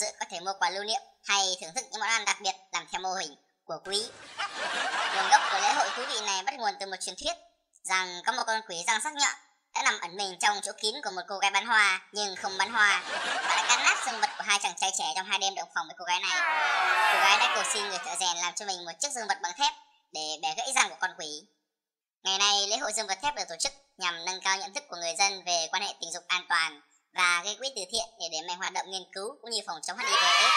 dự có thể mua quà lưu niệm hay thưởng thức những món ăn đặc biệt làm theo mô hình của quý. Nguồn gốc của lễ hội thú vị này bắt nguồn từ một truyền thuyết rằng có một con quỷ răng sắc nhọn đã nằm ẩn mình trong chỗ kín của một cô gái bán hoa nhưng không bán hoa và đã cắn nát dương vật của hai chàng trai trẻ trong 2 đêm động phòng với cô gái này. Cô gái đã cầu xin người thợ rèn làm cho mình một chiếc dương vật bằng thép để bẻ gãy răng của con quỷ. Ngày nay, lễ hội dương vật thép được tổ chức nhằm nâng cao nhận thức của người dân về quan hệ tình dục an toàn và gây quỹ từ thiện để đẩy mạnh hoạt động nghiên cứu cũng như phòng chống HIV/AIDS.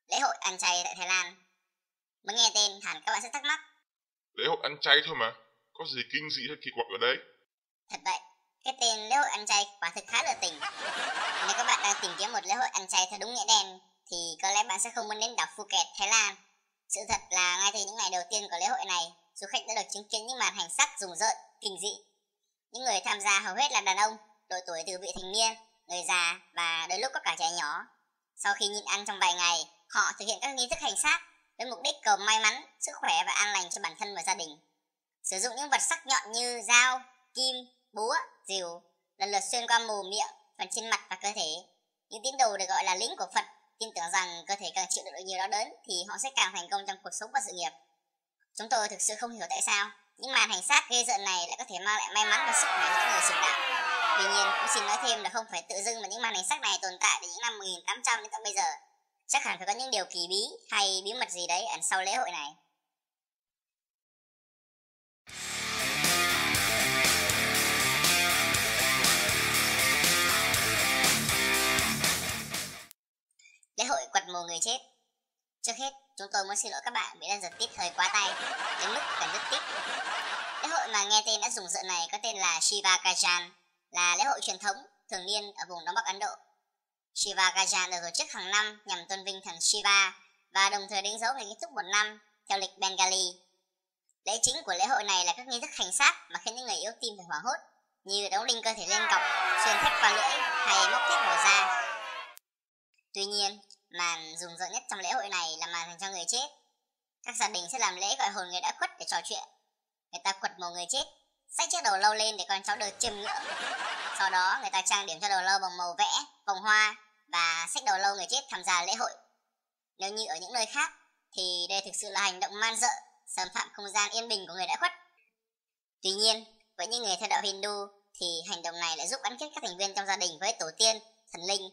Lễ hội ăn chay tại Thái Lan. Mới nghe tên hẳn các bạn sẽ thắc mắc. Lễ hội ăn chay thôi mà, có gì kinh dị hay kỳ quặc ở đấy? Thật vậy, cái tên lễ hội ăn chay quả thực khá là tình. Nếu các bạn đang tìm kiếm một lễ hội ăn chay theo đúng nghĩa đen thì có lẽ bạn sẽ không muốn đến đảo Phuket, Thái Lan. Sự thật là ngay từ những ngày đầu tiên của lễ hội này, du khách đã được chứng kiến những màn hành xác rùng rợn, kinh dị. Những người tham gia hầu hết là đàn ông, độ tuổi từ vị thành niên, người già và đôi lúc có cả trẻ nhỏ. Sau khi nhịn ăn trong vài ngày, họ thực hiện các nghi thức hành xác với mục đích cầu may mắn, sức khỏe và an lành cho bản thân và gia đình. Sử dụng những vật sắc nhọn như dao, kim, búa, rìu lần lượt xuyên qua mồm, miệng, phần trên mặt và cơ thể. Những tín đồ được gọi là lính của Phật tin tưởng rằng cơ thể càng chịu đựng nhiều đau đớn thì họ sẽ càng thành công trong cuộc sống và sự nghiệp. Chúng tôi thực sự không hiểu tại sao những màn hành xác ghê rợn này lại có thể mang lại may mắn và sức khỏe cho những người sùng đạo. Tuy nhiên, cũng xin nói thêm là không phải tự dưng mà những màn hành xác này tồn tại từ những năm 1800 đến tận bây giờ. Chắc hẳn phải có những điều kỳ bí hay bí mật gì đấy ẩn sau lễ hội này. Lễ hội quật mồ người chết. Trước hết, chúng tôi muốn xin lỗi các bạn vì đã giật tít hơi quá tay, đến mức cần đứt tít. Lễ hội mà nghe tên đã rùng rợn này có tên là Shiva Gajan, là lễ hội truyền thống thường niên ở vùng Đông Bắc Ấn Độ. Shiva Gajan được tổ chức hàng năm nhằm tôn vinh thần Shiva và đồng thời đánh dấu ngày kết thúc một năm theo lịch Bengali. Lễ chính của lễ hội này là các nghi thức hành xác mà khiến những người yếu tim phải hoảng hốt, như đóng đinh cơ thể lên cọc, xuyên thép qua lưỡi hay móc thép vào da. Tuy nhiên, màn rùng rợn nhất trong lễ hội này là màn dành cho người chết. Các gia đình sẽ làm lễ gọi hồn người đã khuất để trò chuyện. Người ta quật mồ người chết, xách chiếc đầu lâu lên để con cháu được chiêm ngưỡng. Sau đó người ta trang điểm cho đầu lâu bằng màu vẽ, vòng hoa và xách đầu lâu người chết tham gia lễ hội. Nếu như ở những nơi khác thì đây thực sự là hành động man dợ, xâm phạm không gian yên bình của người đã khuất. Tuy nhiên, với những người theo đạo Hindu thì hành động này lại giúp gắn kết các thành viên trong gia đình với tổ tiên, thần linh.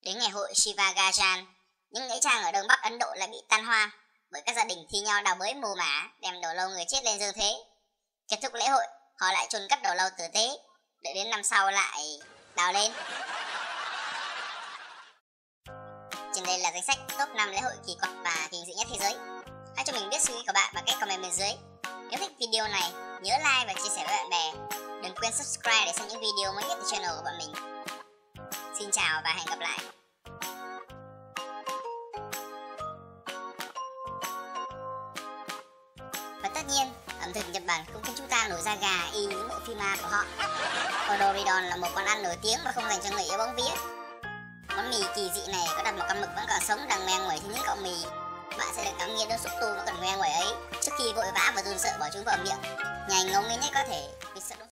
Đến ngày hội Shiva Gajan, những nghĩa trang ở Đông Bắc Ấn Độ lại bị tan hoang bởi các gia đình thi nhau đào bới mồ mả đem đầu lâu người chết lên dương thế. Kết thúc lễ hội, họ lại chôn cất đầu lâu tử tế, đợi đến năm sau lại đào lên. Trên đây là danh sách top 5 lễ hội kỳ quặc và kinh dị nhất thế giới. Hãy cho mình biết suy nghĩ của bạn bằng cách comment bên dưới. Nếu thích video này, nhớ like và chia sẻ với bạn bè. Đừng quên subscribe để xem những video mới nhất từ channel của bọn mình. Xin chào và hẹn gặp lại. Và tất nhiên, ẩm thực Nhật Bản cũng khiến chúng ta nổi da gà y những bộ phim ma của họ. Odoridon là một quán ăn nổi tiếng mà không dành cho người yêu bóng vía. Món mì kỳ dị này có đặt một con mực vẫn còn sống đang ngoe nguẩy trên những cọng mì. Bạn sẽ được ngắm nghiến đôi xúc tu vẫn còn ngoe nguẩy ấy trước khi vội vã và run sợ bỏ chúng vào miệng, nhai ngấu nghiến nhất có thể vì sợ đôi.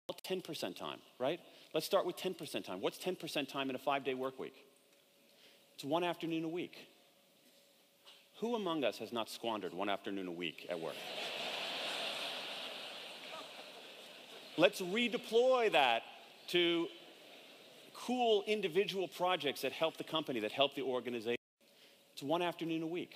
Well, 10% time, right? Let's start with 10% time. What's 10% time in a 5-day work week? It's one afternoon a week. Who among us has not squandered one afternoon a week at work? Let's redeploy that to cool individual projects that help the company, that help the organization. It's one afternoon a week.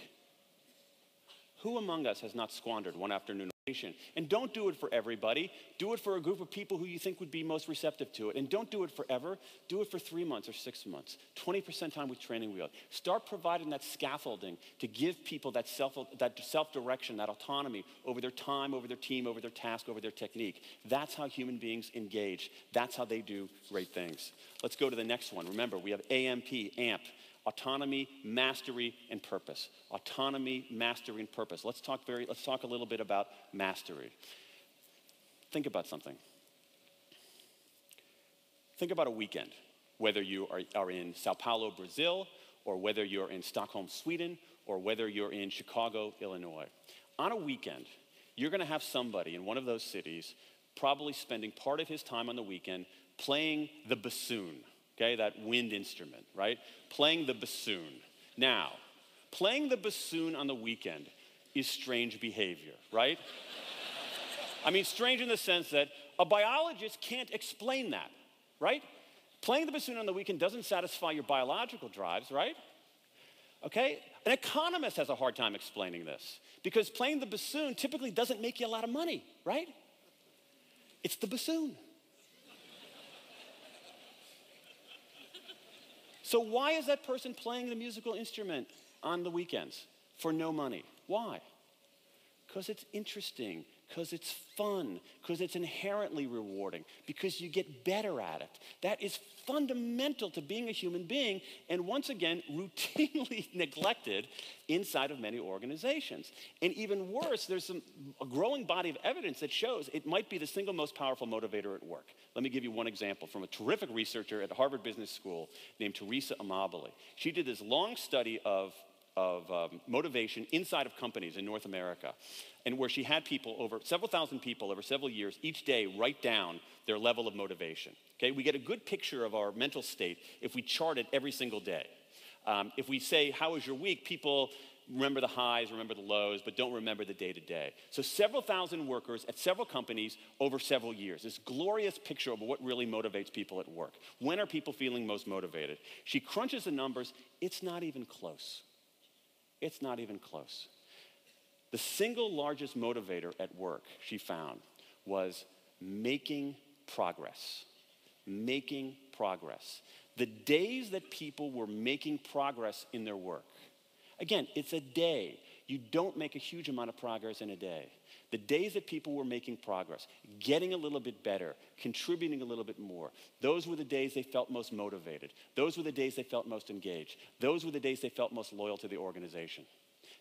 Who among us has not squandered one afternoon a week? And don't do it for everybody. Do it for a group of people who you think would be most receptive to it. And don't do it forever. Do it for 3 months or 6 months. 20% time with training wheel. Start providing that scaffolding to give people that self-direction, that autonomy over their time, over their team, over their task, over their technique. That's how human beings engage. That's how they do great things. Let's go to the next one. Remember, we have AMP, AMP. Autonomy, mastery, and purpose. Autonomy, mastery, and purpose. Let's talk a little bit about mastery. Think about something. Think about a weekend, whether you are in Sao Paulo, Brazil, or whether you're in Stockholm, Sweden, or whether you're in Chicago, Illinois. On a weekend, you're going to have somebody in one of those cities probably spending part of his time on the weekend playing the bassoon. Okay, that wind instrument, right? Playing the bassoon. Now, playing the bassoon on the weekend is strange behavior, right? I mean, strange in the sense that a biologist can't explain that, right? Playing the bassoon on the weekend doesn't satisfy your biological drives, right? Okay? An economist has a hard time explaining this because playing the bassoon typically doesn't make you a lot of money, right? It's the bassoon. So why is that person playing the musical instrument on the weekends for no money? Why? Because it's interesting, because it's fun, because it's inherently rewarding, because you get better at it. That is fundamental to being a human being, and once again, routinely neglected inside of many organizations. And even worse, there's a growing body of evidence that shows it might be the single most powerful motivator at work. Let me give you one example from a terrific researcher at Harvard Business School named Teresa Amabile. She did this long study of motivation inside of companies in North America, and where she had people, several thousand people over several years, each day write down their level of motivation. Okay, we get a good picture of our mental state if we chart it every single day. If we say, how was your week? People remember the highs, remember the lows, but don't remember the day-to-day. So several thousand workers at several companies over several years. This glorious picture of what really motivates people at work. When are people feeling most motivated? She crunches the numbers. It's not even close. It's not even close. The single largest motivator at work, she found, was making progress. Making progress. The days that people were making progress in their work. Again, it's a day. You don't make a huge amount of progress in a day. The days that people were making progress, getting a little bit better, contributing a little bit more, those were the days they felt most motivated. Those were the days they felt most engaged. Those were the days they felt most loyal to the organization.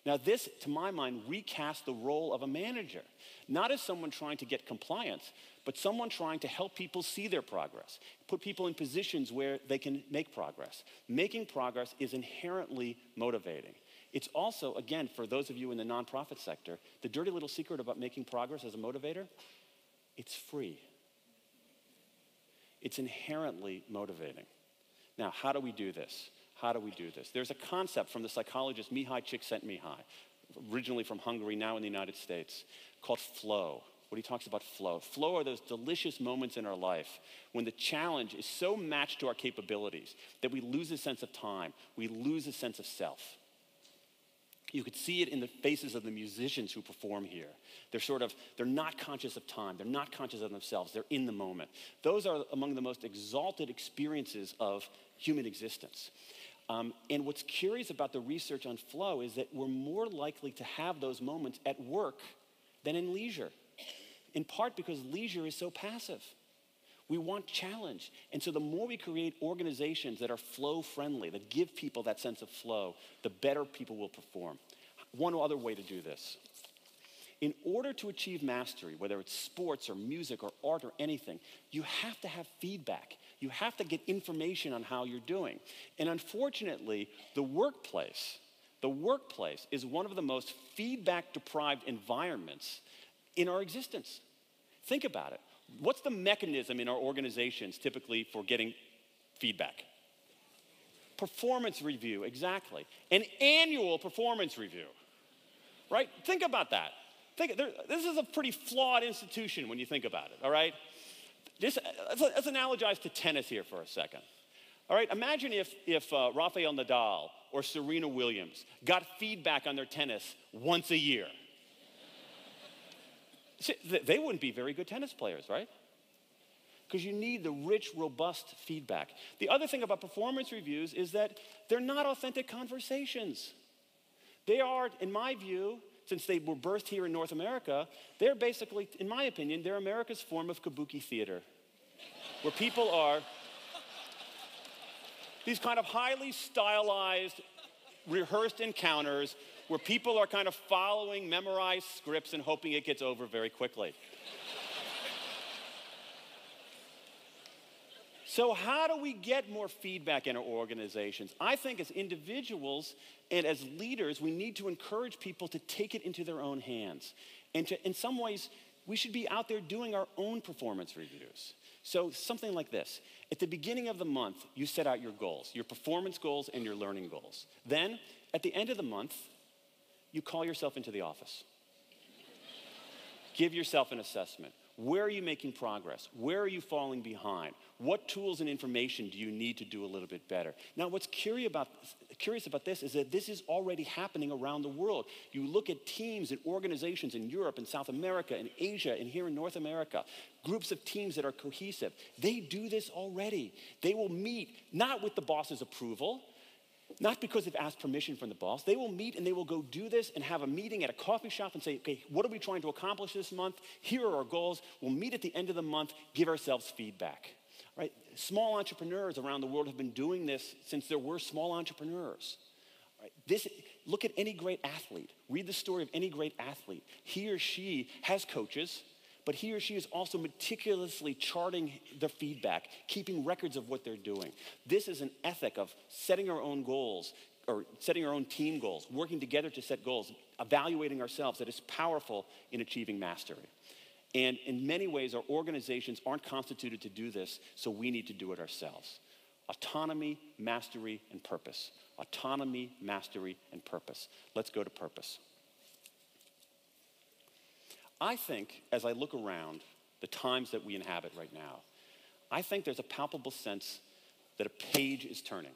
Now this, to my mind, recasts the role of a manager, not as someone trying to get compliance, but someone trying to help people see their progress, put people in positions where they can make progress. Making progress is inherently motivating. It's also, again, for those of you in the nonprofit sector, the dirty little secret about making progress as a motivator, it's free. It's inherently motivating. Now, how do we do this? How do we do this? There's a concept from the psychologist Mihaly Csikszentmihalyi, originally from Hungary, now in the United States, called flow. What he talks about flow. Flow are those delicious moments in our life when the challenge is so matched to our capabilities that we lose a sense of time, we lose a sense of self. You could see it in the faces of the musicians who perform here. They're not conscious of time. They're not conscious of themselves. They're in the moment. Those are among the most exalted experiences of human existence. And what's curious about the research on flow is that we're more likely to have those moments at work than in leisure, in part because leisure is so passive. We want challenge. And so the more we create organizations that are flow friendly, that give people that sense of flow, the better people will perform. One other way to do this. In order to achieve mastery, whether it's sports or music or art or anything, you have to have feedback. You have to get information on how you're doing. And unfortunately, the workplace is one of the most feedback-deprived environments in our existence. Think about it. What's the mechanism in our organizations typically for getting feedback? Performance review, exactly. An annual performance review, right? Think about that. This is a pretty flawed institution when you think about it, all right? Let's analogize to tennis here for a second. All right, imagine if Rafael Nadal or Serena Williams got feedback on their tennis once a year. See, they wouldn't be very good tennis players, right? Because you need the rich, robust feedback. The other thing about performance reviews is that they're not authentic conversations. They are, in my view, since they were birthed here in North America, they're basically, in my opinion, they're America's form of kabuki theater, where people are these kind of highly stylized, rehearsed encounters where people are kind of following memorized scripts and hoping it gets over very quickly. So how do we get more feedback in our organizations? I think as individuals and as leaders, we need to encourage people to take it into their own hands. And in some ways, we should be out there doing our own performance reviews. So something like this. At the beginning of the month, you set out your goals, your performance goals and your learning goals. Then, at the end of the month, you call yourself into the office. Give yourself an assessment. Where are you making progress? Where are you falling behind? What tools and information do you need to do a little bit better? Now, what's curious about this is that this is already happening around the world. You look at teams and organizations in Europe and South America and Asia and here in North America, groups of teams that are cohesive. They do this already. They will meet, not with the boss's approval, not because they've asked permission from the boss. They will meet and they will go do this and have a meeting at a coffee shop and say, okay, what are we trying to accomplish this month? Here are our goals. We'll meet at the end of the month, give ourselves feedback. Right? Small entrepreneurs around the world have been doing this since there were small entrepreneurs. Right? Look at any great athlete. Read the story of any great athlete. He or she has coaches, but he or she is also meticulously charting their feedback, keeping records of what they're doing. This is an ethic of setting our own goals, or setting our own team goals, working together to set goals, evaluating ourselves, that is powerful in achieving mastery. And in many ways, our organizations aren't constituted to do this, so we need to do it ourselves. Autonomy, mastery, and purpose. Autonomy, mastery, and purpose. Let's go to purpose. I think, as I look around the times that we inhabit right now, I think there's a palpable sense that a page is turning.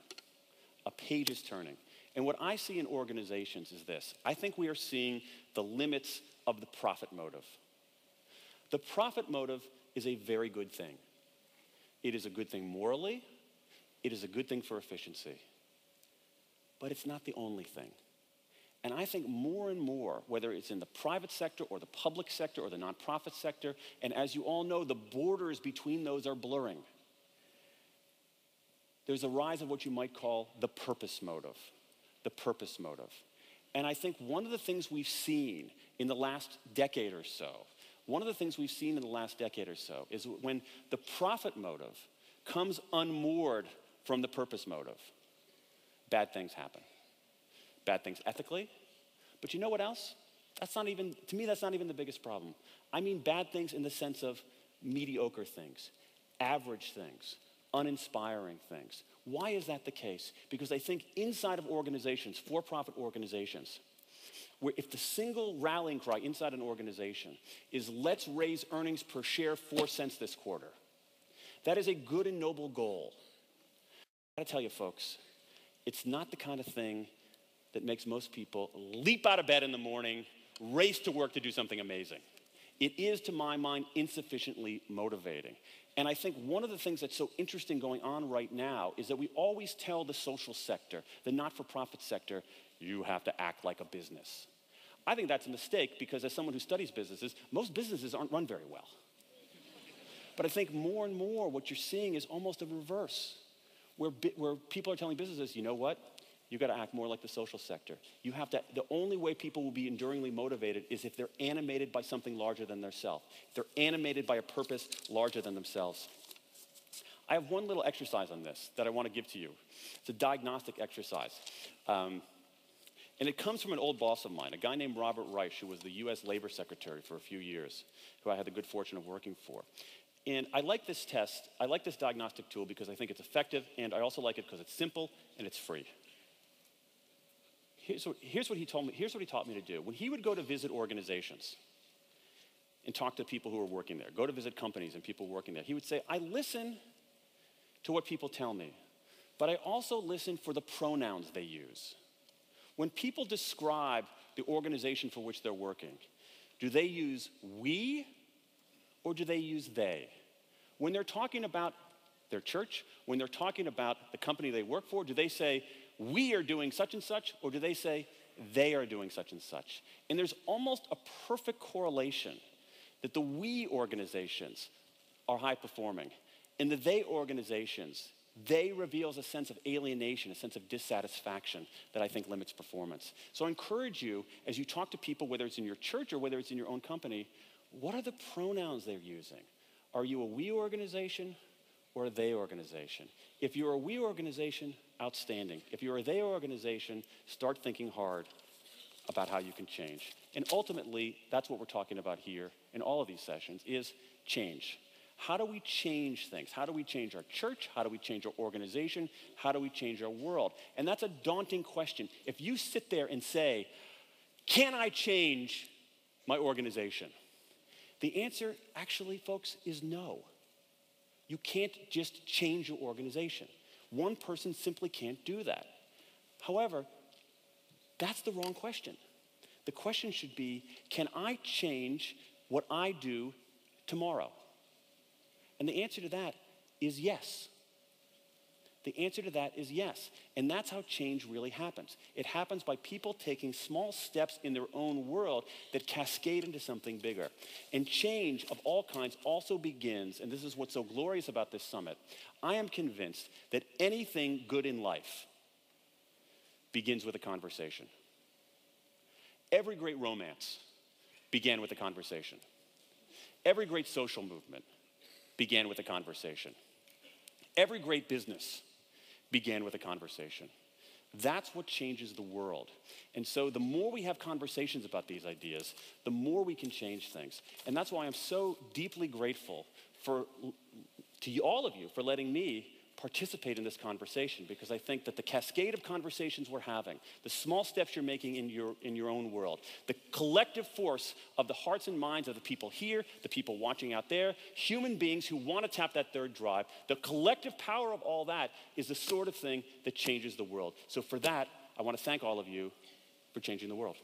A page is turning. And what I see in organizations is this. I think we are seeing the limits of the profit motive. The profit motive is a very good thing. It is a good thing morally. It is a good thing for efficiency. But it's not the only thing. And I think more and more, whether it's in the private sector or the public sector or the nonprofit sector, and as you all know, the borders between those are blurring. There's a rise of what you might call the purpose motive. The purpose motive. And I think one of the things we've seen in the last decade or so, is when the profit motive comes unmoored from the purpose motive, bad things happen. Bad things ethically, but you know what else? To me, that's not even the biggest problem. I mean bad things in the sense of mediocre things, average things, uninspiring things. Why is that the case? Because I think inside of organizations, for-profit organizations, where if the single rallying cry inside an organization is let's raise earnings per share 4 cents this quarter, that is a good and noble goal. I gotta tell you folks, it's not the kind of thing that makes most people leap out of bed in the morning, race to work to do something amazing. It is, to my mind, insufficiently motivating. And I think one of the things that's so interesting going on right now is that we always tell the social sector, the not-for-profit sector, you have to act like a business. I think that's a mistake because as someone who studies businesses, most businesses aren't run very well. But I think more and more what you're seeing is almost a reverse, where people are telling businesses, you know what? You got to act more like the social sector. You have to. The only way people will be enduringly motivated is if they're animated by something larger than themselves. If they're animated by a purpose larger than themselves. I have one little exercise on this that I want to give to you. It's a diagnostic exercise. And it comes from an old boss of mine, a guy named Robert Reich, who was the US Labor Secretary for a few years, who I had the good fortune of working for. And I like this test, I like this diagnostic tool because I think it's effective, and I also like it because it's simple and it's free. Here's what he taught me to do. When he would go to visit organizations and talk to people who were working there, go to visit companies and people working there, he would say, I listen to what people tell me, but I also listen for the pronouns they use. When people describe the organization for which they're working, Do they use we or do they use they? When they're talking about their church, when they're talking about the company they work for, do they say, we are doing such and such, or do they say, they are doing such and such? And there's almost a perfect correlation that the we organizations are high performing, and the they organizations, they reveals a sense of alienation, a sense of dissatisfaction that I think limits performance. So I encourage you, as you talk to people, whether it's in your church or whether it's in your own company, what are the pronouns they're using? Are you a we organization or a they organization? If you're a we organization, outstanding. If you're a they organization, start thinking hard about how you can change. And ultimately, that's what we're talking about here in all of these sessions, is change. How do we change things? How do we change our church? How do we change our organization? How do we change our world? And that's a daunting question. If you sit there and say, can I change my organization? The answer, actually, folks, is no. You can't just change your organization. One person simply can't do that. However, that's the wrong question. The question should be, can I change what I do tomorrow? And the answer to that is yes. The answer to that is yes. And that's how change really happens. It happens by people taking small steps in their own world that cascade into something bigger. And change of all kinds also begins, and this is what's so glorious about this summit, I am convinced that anything good in life begins with a conversation. Every great romance began with a conversation. Every great social movement began with a conversation. Every great business began with a conversation. That's what changes the world. And so the more we have conversations about these ideas, the more we can change things. And that's why I'm so deeply grateful to all of you for letting me participate in this conversation, because I think that the cascade of conversations we're having, the small steps you're making in your own world, the collective force of the hearts and minds of the people here, the people watching out there, human beings who want to tap that third drive, the collective power of all that is the sort of thing that changes the world. So for that, I want to thank all of you for changing the world.